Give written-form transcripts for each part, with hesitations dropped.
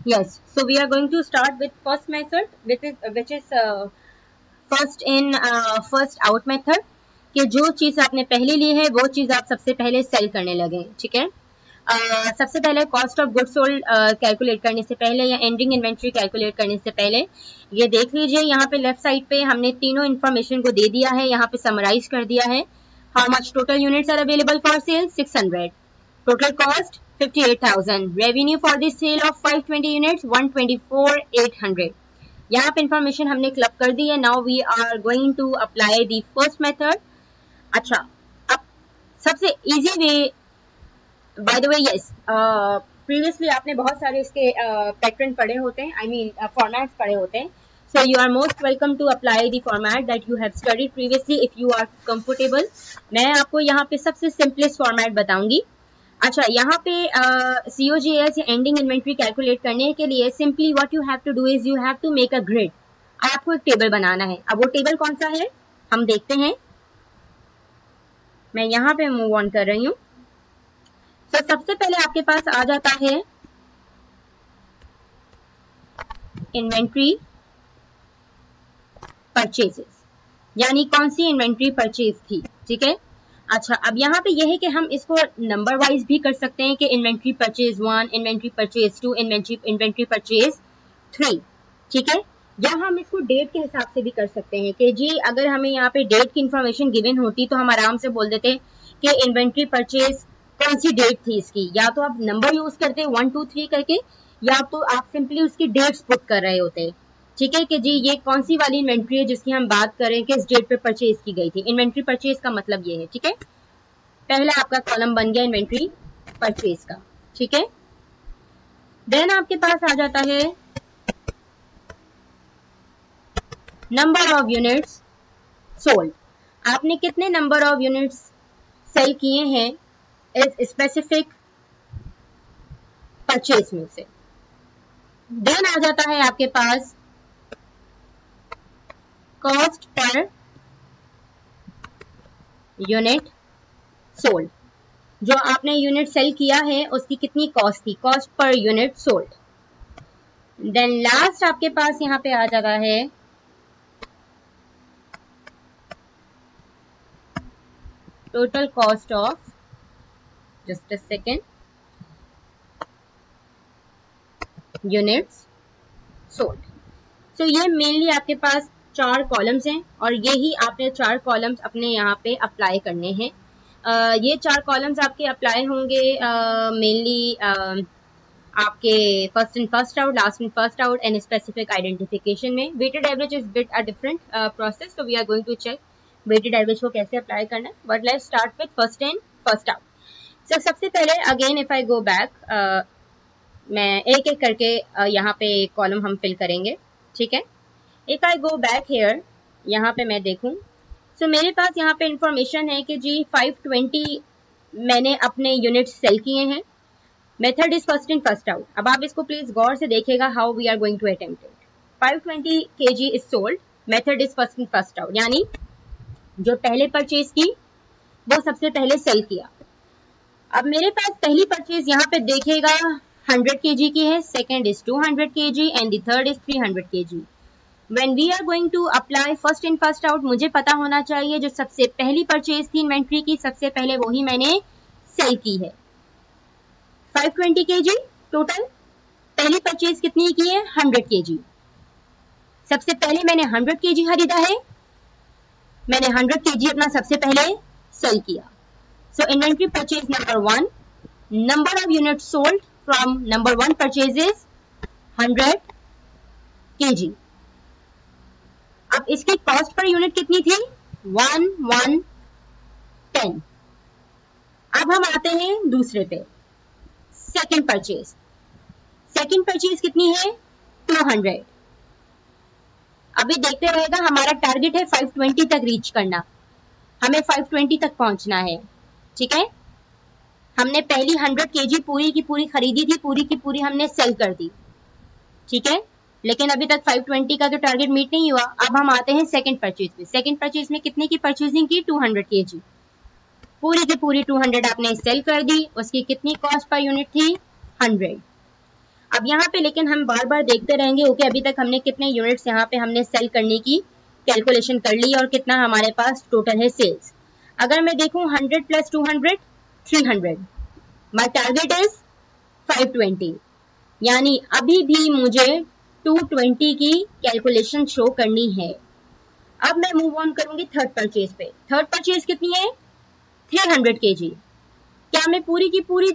Yes, so we are going to start with first method, which is first in first out method. कि जो चीज आपने पहले ली है वो चीज आप सबसे पहले सेल करने लगे, ठीक है। सबसे पहले cost of goods sold calculate करने से पहले या एंडिंग इन्वेंट्री कैलकुलेट करने से पहले ये देख लीजिए, यहाँ पे लेफ्ट साइड पे हमने तीनों इन्फॉर्मेशन को दे दिया है, यहाँ पे समराइज कर दिया है। How much total units are available for sale? 600। Total cost 58,000। Revenue for the sale of 520 units 124,800। यहाँ पे इंफॉर्मेशन हमने क्लब कर दी है। Now we are going to apply the first method. अच्छा, अब सबसे easy way, by the way yes, previously आपने बहुत सारे इसके पैटर्न पढ़े होते हैं, आई मीन फॉर्मेट्स पढ़े होते हैं। So you are most welcome to apply the format that you have studied previously if you are comfortable. मैं आपको यहाँ पे सबसे सिंपलेस्ट फॉर्मेट बताऊंगी। अच्छा, यहाँ पे COGS या एंडिंग इन्वेंट्री कैलकुलेट करने के लिए simply what you have to do is you have to make a grid. आपको एक टेबल बनाना है। अब वो टेबल कौन सा है हम देखते हैं। मैं यहाँ पे मूव ऑन कर रही हूँ। तो सबसे पहले आपके पास आ जाता है इन्वेंट्री परचेजेस, यानी कौन सी इन्वेंट्री परचेज थी, ठीक है। अच्छा, अब यहाँ पे यह है कि हम इसको नंबर वाइज भी कर सकते हैं कि inventory purchase 1, inventory purchase 2, inventory purchase 3, ठीक है। या हम इसको डेट के हिसाब से भी कर सकते हैं कि जी अगर हमें यहाँ पे डेट की इंफॉर्मेशन गिवन होती तो हम आराम से बोल देते कि इन्वेंट्री परचेज कौन सी डेट थी इसकी। या तो आप नंबर यूज करते 1 2 3 करके, या तो आप सिंपली उसकी डेट्स पुट कर रहे होते, ठीक है, कि जी ये कौन सी वाली इन्वेंट्री है जिसकी हम बात करें कि इस डेट पे परचेज की गई थी। इन्वेंट्री परचेज का मतलब ये है, ठीक है। पहला आपका कॉलम बन गया इन्वेंट्री परचेज का, ठीक है। देन आपके पास आ जाता है नंबर ऑफ यूनिट्स सोल्ड। आपने कितने नंबर ऑफ यूनिट्स सेल किए हैं इस स्पेसिफिक परचेज में से। देन आ जाता है आपके पास कॉस्ट पर यूनिट सोल्ड। जो आपने यूनिट सेल किया है उसकी कितनी कॉस्ट थी, cost per unit sold. Then last आपके पास यहां पे आ जाता है total cost of, just a second, units sold. So ये मेनली आपके पास 4 कॉलम्स हैं और यही आपने 4 कॉलम्स अपने यहाँ पे अप्लाई करने हैं। ये 4 कॉलम्स आपके अप्लाई होंगे मेनली आपके first in first out, last in first out and specific identification में। Weighted average is bit a different process, so we are going to check weighted average को कैसे अप्लाई करना है। But let's start with first in first out. So सबसे पहले again if I go back, मैं एक एक करके यहाँ पे कॉलम हम फिल करेंगे, ठीक है। If I go back here, यहाँ पे मैं देखूं, सो मेरे पास यहाँ पे इंफॉर्मेशन है कि जी 520 मैंने अपने यूनिट्स सेल किए हैं। Method is first in first out. अब आप इसको प्लीज गौर से देखिएगा how we are going to attempt it. 520 kg is sold, method is first in first out, यानी जो पहले परचेज की वो सबसे पहले सेल किया। अब मेरे पास पहली परचेज यहाँ पे देखिएगा 100 kg की है, second is 200 kg and the third is 300 kg। When we are going to apply first in first out, मुझे पता होना चाहिए जो सबसे पहली परचेज थी इन्वेंट्री की, सबसे पहले वही मैंने सेल की है। 520 kg टोटल, पहली परचेज कितनी की है 100 kg। सबसे पहले मैंने 100 kg खरीदा है, मैंने 100 kg अपना सबसे पहले सेल किया। So inventory purchase number 1, number of units sold from number 1 purchases 100 kg। अब इसकी कॉस्ट पर यूनिट कितनी थी 1110। अब हम आते हैं दूसरे पे, सेकंड परचेज। सेकंड परचेज कितनी है 200। अभी देखते रहेगा, हमारा टारगेट है 520 तक रीच करना, हमें 520 तक पहुंचना है, ठीक है। हमने पहली 100 kg पूरी की पूरी खरीदी थी, पूरी की पूरी हमने सेल कर दी, ठीक है, लेकिन अभी तक 520 का तो टारगेट मीट नहीं हुआ। अब हम आते हैं सेकंड परचेज में। सेकंड परचेज में कितने की परचेजिंग की 200 kg, पूरी की पूरी 200 आपने सेल कर दी। उसकी कितनी कॉस्ट पर यूनिट थी 100। अब यहाँ पे लेकिन हम बार बार देखते रहेंगे ओके अभी तक हमने कितने यूनिट्स यहाँ पे हमने सेल करने की कैलकुलेशन कर ली और कितना हमारे पास टोटल है सेल्स। अगर मैं देखूं 100 प्लस 200 300, माय टारगेट इज 520, यानी अभी भी मुझे 220 की कैलकुलेशन शो करनी है। अब मैं मूव ऑन करूंगी थर्ड परचेज पे। थर्ड परचेज कितनी है? 300 kg। क्या मैं पूरी की पूरी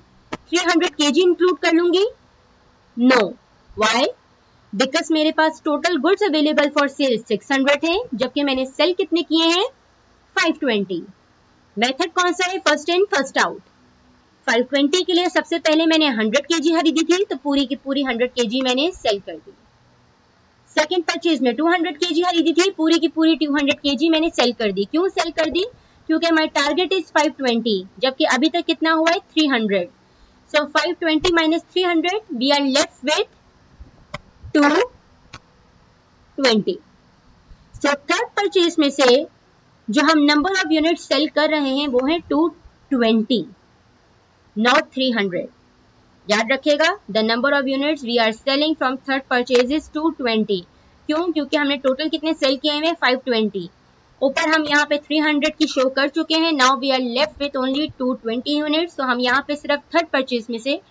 300 kg इंक्लूड कर लूंगी? नो। व्हाई? बिकॉज मेरे पास total goods available for sale 600 है, जबकि मैंने सेल कितने किए हैं? 520। मेथड कौन सा है? First in first out. 520 के लिए सबसे पहले मैंने 100 kg खरीदी थी, तो पूरी की पूरी 100 kg मैंने सेल कर दी। सेकेंड परचेज में 200 kg खरीदी थी, पूरी की पूरी 200 kg मैंने सेल कर दी। क्यों सेल कर दी? क्योंकि माय टारगेट इज 520, जबकि अभी तक कितना हुआ है? 300। So 520 minus 300, we are left with 220। So third purchase में से जो हम नंबर ऑफ यूनिट सेल कर रहे हैं वो है 220, नॉट 300। याद रखिएगा, the number of units we are selling from third purchase is 220। क्यों? क्योंकि हमने टोटल कितने सेल किए हैं? 520। ऊपर हम यहाँ पे 300 की शो कर चुके हैं। Now we are left with only 220 units. तो हम यहाँ पे सिर्फ थर्ड परचेज में से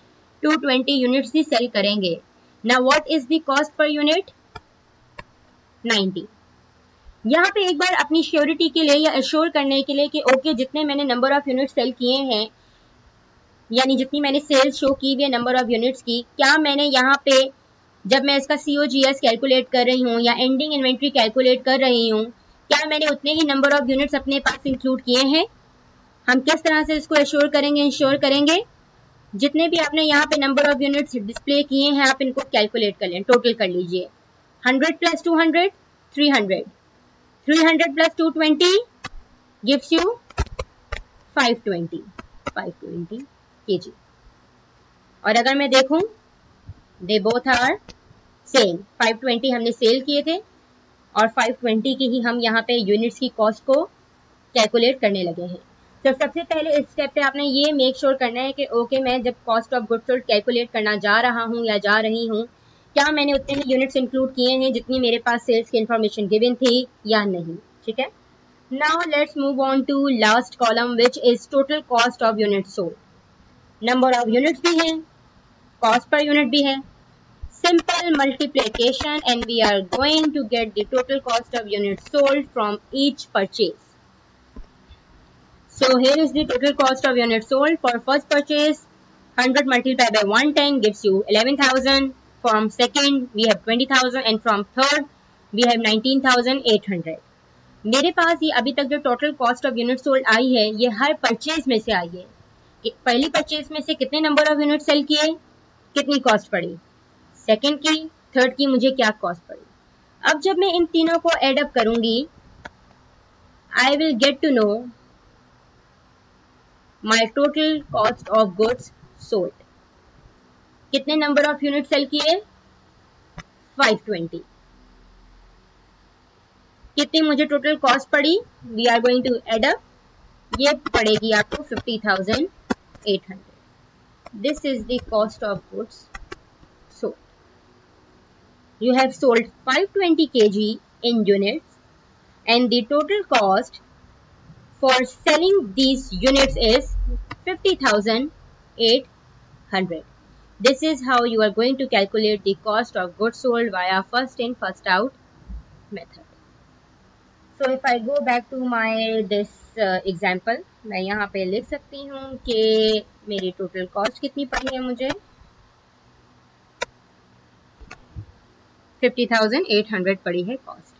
220 यूनिट्स ही सेल करेंगे। Now what is the cost per unit? 90। यहाँ पे एक बार अपनी श्योरिटी के लिए या एश्योर करने के लिए कि ओके जितने मैंने नंबर ऑफ यूनिट सेल किए हैं, यानी जितनी मैंने सेल्स शो की हुई है नंबर ऑफ यूनिट्स की, क्या मैंने यहाँ पे जब मैं इसका COGS कैलकुलेट कर रही हूँ या एंडिंग इन्वेंट्री कैलकुलेट कर रही हूँ, क्या मैंने उतने ही नंबर ऑफ यूनिट्स अपने पास इंक्लूड किए हैं? हम किस तरह से इसको एश्योर करेंगे, इंश्योर करेंगे? जितने भी आपने यहाँ पे नंबर ऑफ यूनिट्स डिस्प्ले किए हैं आप इनको कैलकुलेट कर लें, टोटल कर लीजिए। 100 plus 200 300, 300 plus 220 gives you 520 kg। और अगर मैं देखूं दे बोथ आर सेम, 520 हमने सेल किए थे और 520 की ही हम यहाँ पे यूनिट्स की कॉस्ट को कैलकुलेट करने लगे हैं। तो सबसे पहले इस स्टेप पे आपने ये मेक श्योर करना है कि ओके मैं जब cost of goods sold calculate करना जा रहा हूँ या जा रही हूँ, क्या मैंने उतने ही यूनिट्स इंक्लूड किए हैं जितनी मेरे पास सेल्स की इन्फॉर्मेशन गिवन थी या नहीं। ठीक है, now let's move on to last column which is total cost of unit sold. Number of units भी है, कॉस्ट पर यूनिट भी है, simple multiplication, and we are going to get the total cost of units sold from each purchase. So here is the total cost of units sold. For first purchase, 100 multiplied by 110 gives you 11,000. From second we have 20,000 and from third we have 19,800. मेरे पास ये अभी तक जो total cost of unit sold I है ये हर purchase में से आई है कि पहली परचेज में से कितने नंबर ऑफ यूनिट सेल किए, कितनी कॉस्ट पड़ी, सेकेंड की, थर्ड की मुझे क्या कॉस्ट पड़ी। अब जब मैं इन तीनों को एड अप करूंगी I will get to know my total cost of goods sold. कितने नंबर ऑफ यूनिट सेल किए? 520। कितनी मुझे टोटल कॉस्ट पड़ी? We are going to add up, ये पड़ेगी आपको 50,800। This is the cost of goods sold. You have sold 520 kg in units and the total cost for selling these units is 50,800. This is how you are going to calculate the cost of goods sold via first in first out method. So if I go back to my this example, मैं यहाँ पे लिख सकती हूँ कि मेरी total cost कितनी पड़ी है मुझे 50,800 पड़ी है कॉस्ट।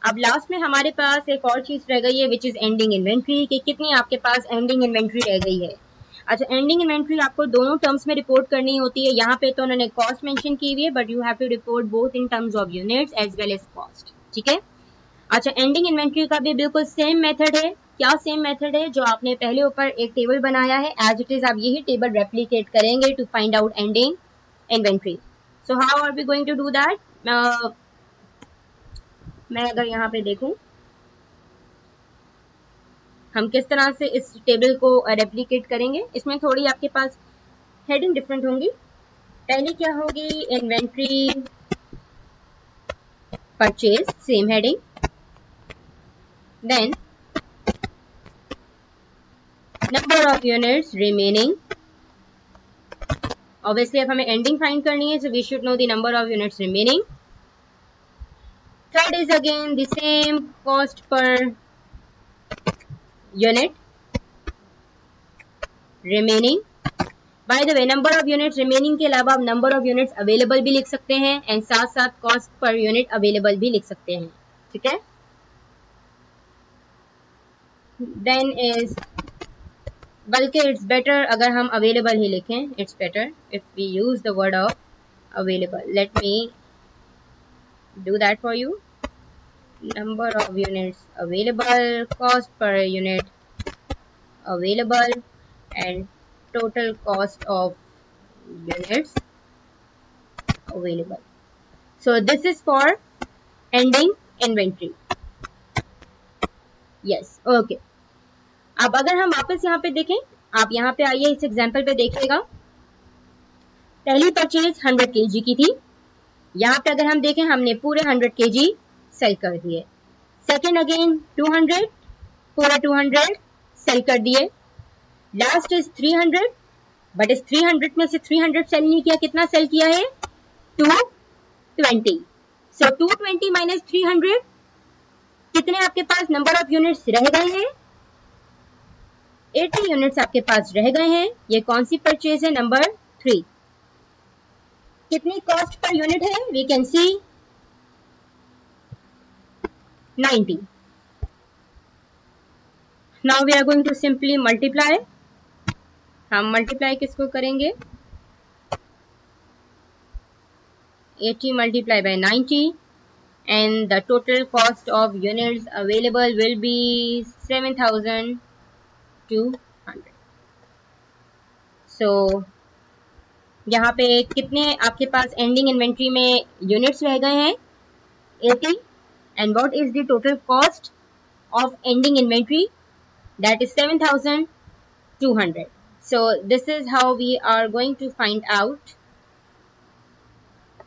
अब लास्ट में हमारे पास एक और चीज रह गई है विच इज एंडिंग इन्वेंट्री, कि कितनी आपके पास एंडिंग इन्वेंट्री रह गई है। अच्छा, एंडिंग इन्वेंट्री आपको दोनों टर्म्स में रिपोर्ट करनी होती है। यहाँ पे तो उन्होंने कॉस्ट मेंशन की हुई है but you have to report both in terms of units as well as cost. ठीक है, अच्छा एंडिंग इन्वेंट्री का भी बिल्कुल सेम मेथड है। क्या सेम मेथड है? जो आपने पहले ऊपर एक टेबल बनाया है एज इट इज आप यही टेबल रेप्लिकेट करेंगे to find out ending inventory. So how are we going to do that? मैं अगर यहाँ पे देखूं हम किस तरह से इस टेबल को रेप्लिकेट करेंगे, इसमें थोड़ी आपके पास हेडिंग डिफरेंट होंगी। पहली क्या होगी, inventory purchase, same heading, then number of units remaining, obviously अब हमें एंडिंग फाइंड करनी है, so we should know the number of units remaining. Third is again the same, cost per unit remaining. By the way number of units remaining के अलावा आप number of units available भी लिख सकते हैं and साथ साथ कॉस्ट पर यूनिट अवेलेबल भी लिख सकते हैं, ठीक है। देन इज, बल्कि इट्स बेटर अगर हम अवेलेबल ही लिखें, it's better if we use the word of available. Let me do that for you. Number of units available, cost per unit available and total cost of units available. So this is for ending inventory. Yes, okay. अब अगर हम वापस यहाँ पे देखें, आप यहाँ पे आइए, इस एग्जाम्पल पे देखिएगा। पहली परचेज 100 kg की थी, यहाँ पे अगर हम देखें हमने पूरे 100 kg सेल कर दिए। सेकेंड अगेन 200, पूरे 200 सेल कर दिए। लास्ट इज 300, बट इस 300 में से 300 सेल नहीं किया, कितना सेल किया है, 220। सो 220 माइनस 300, कितने आपके पास नंबर ऑफ यूनिट्स रह गए हैं, 80 यूनिट्स आपके पास रह गए हैं। ये कौन सी परचेज है, नंबर 3। कितनी कॉस्ट पर यूनिट है, we can see 90। Now we are going to simply multiply. हम मल्टीप्लाई किसको करेंगे, 80 multiplied by 90 and the total cost of units available will be 7200. So यहाँ पे कितने आपके पास एंडिंग इन्वेंट्री में यूनिट्स रह गए हैं, 80, and what is the total cost of ending inventory, that is 7200. So this is how we are going to find out.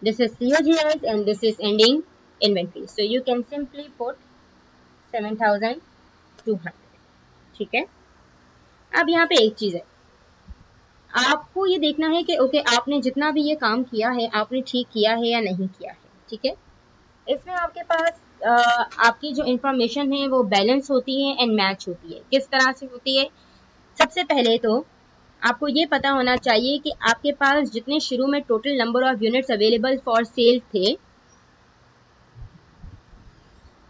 This is COGS and this is ending inventory. So you can simply put 7200, ठीक है। अब यहाँ पे एक चीज है, आपको ये देखना है कि ओके आपने जितना भी ये काम किया है आपने ठीक किया है या नहीं किया है, ठीक है। इसमें आपके पास आपकी जो इंफॉर्मेशन है वो बैलेंस होती है एंड मैच होती है। किस तरह से होती है, सबसे पहले तो आपको ये पता होना चाहिए कि आपके पास जितने शुरू में total number of units available for sale थे,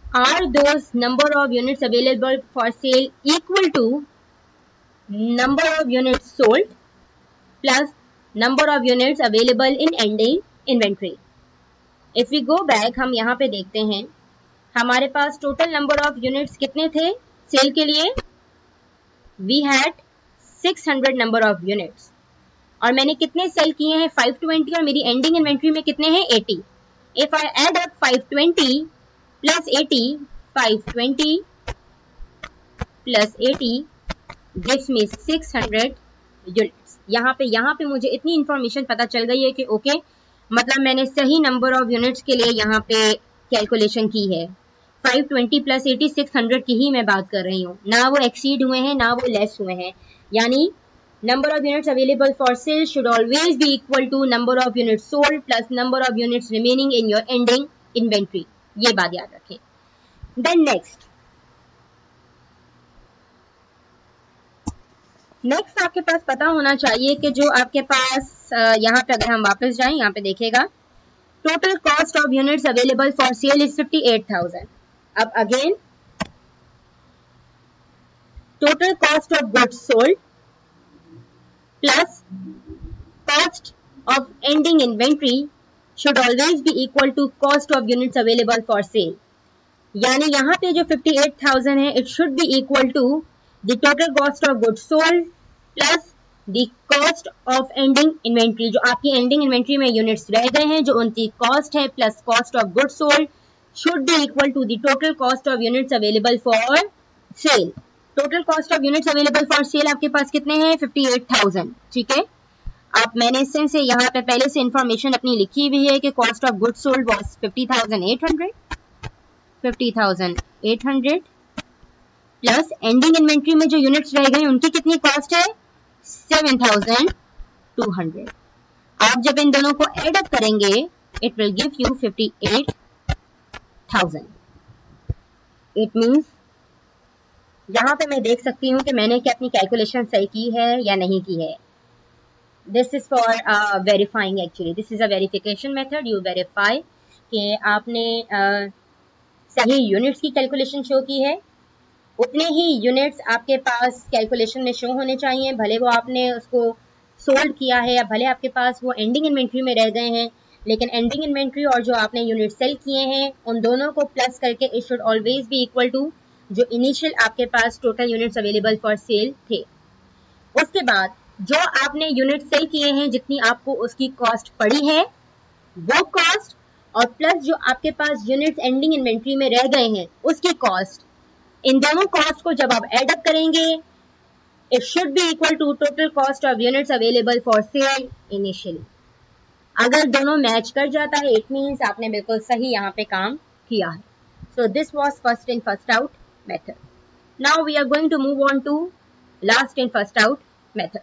are those number of units available for sale equal to number of units sold plus number of units available in ending inventory. If we go back, हम यहाँ पे देखते हैं हमारे पास total number of units कितने थे सेल के लिए, we had 600 number of units, और मैंने कितने सेल किए हैं 520, और मेरी एंडिंग इन्वेंट्री में कितने हैं 80। If I add up 520 plus 80, 520 plus 80 gives me 600 units. यहाँ पे मुझे इतनी इंफॉर्मेशन पता चल गई है कि ओके मतलब मैंने सही नंबर ऑफ यूनिट्स के लिए यहाँ पे कैलकुलेशन की है। 520 प्लस 80 600 की ही मैं बात कर रही हूँ, ना वो एक्सीड हुए हैं ना वो लेस हुए हैं। यानी number of units available for sale should always be equal to number of units sold plus number of units remaining in your ending inventory, ये बात याद रखें। देन नेक्स्ट आपके पास पता होना चाहिए कि जो आपके पास यहाँ पे अगर हम वापस जाएं, यहाँ पे देखिएगा total cost of units available for sale is 58,000। अब again total cost of goods sold plus cost of ending inventory should always be equal to cost of units available for sale. यानी यहाँ पे जो 58,000 है it should be equal to the total cost of goods sold plus the cost of ending inventory. जो आपकी ending inventory में units रह गए हैं जो उनकी कॉस्ट है plus cost of goods sold should be equal to the total cost of units available for sale. Total cost of units available for sale आपके पास कितने हैं 58,000, ठीक है। मैंने से यहाँ पे पहले से इंफॉर्मेशन अपनी लिखी हुई है कि cost of goods sold was 50,800 plus ending inventory में जो यूनिट्स रह गए उनकी कितनी कॉस्ट है 7,200। आप जब इन दोनों को एड अप करेंगे it will give you 58,000। It means यहाँ पे मैं देख सकती हूँ कि मैंने क्या अपनी कैलकुलेशन सही की है या नहीं की है। This is for verifying, actually this is a verification method. You verify कि आपने सही यूनिट्स की कैलकुलेशन शो की है, उतने ही यूनिट्स आपके पास कैलकुलेशन में शो होने चाहिए, भले वो आपने उसको सोल्ड किया है या भले आपके पास वो एंडिंग इन्वेंट्री में रह गए हैं, लेकिन एंडिंग इन्वेंट्री और जो आपने यूनिट सेल किए हैं उन दोनों को प्लस करके it should always be equal to जो इनिशियल आपके पास total units available for sale थे। उसके बाद जो आपने यूनिट सेल किए हैं जितनी आपको उसकी कॉस्ट पड़ी है वो कॉस्ट और प्लस जो आपके पास यूनिट्स एंडिंग इन्वेंट्री में रह गए हैं उसकी कॉस्ट, इन दोनों कॉस्ट को जब आप एड अप करेंगे it should be equal to total cost of units available for sale initially. अगर दोनों मैच कर जाता है इट मींस आपने बिल्कुल सही यहाँ पे काम किया है। So this was first in first out method. Now we are going to move on to last in first out method.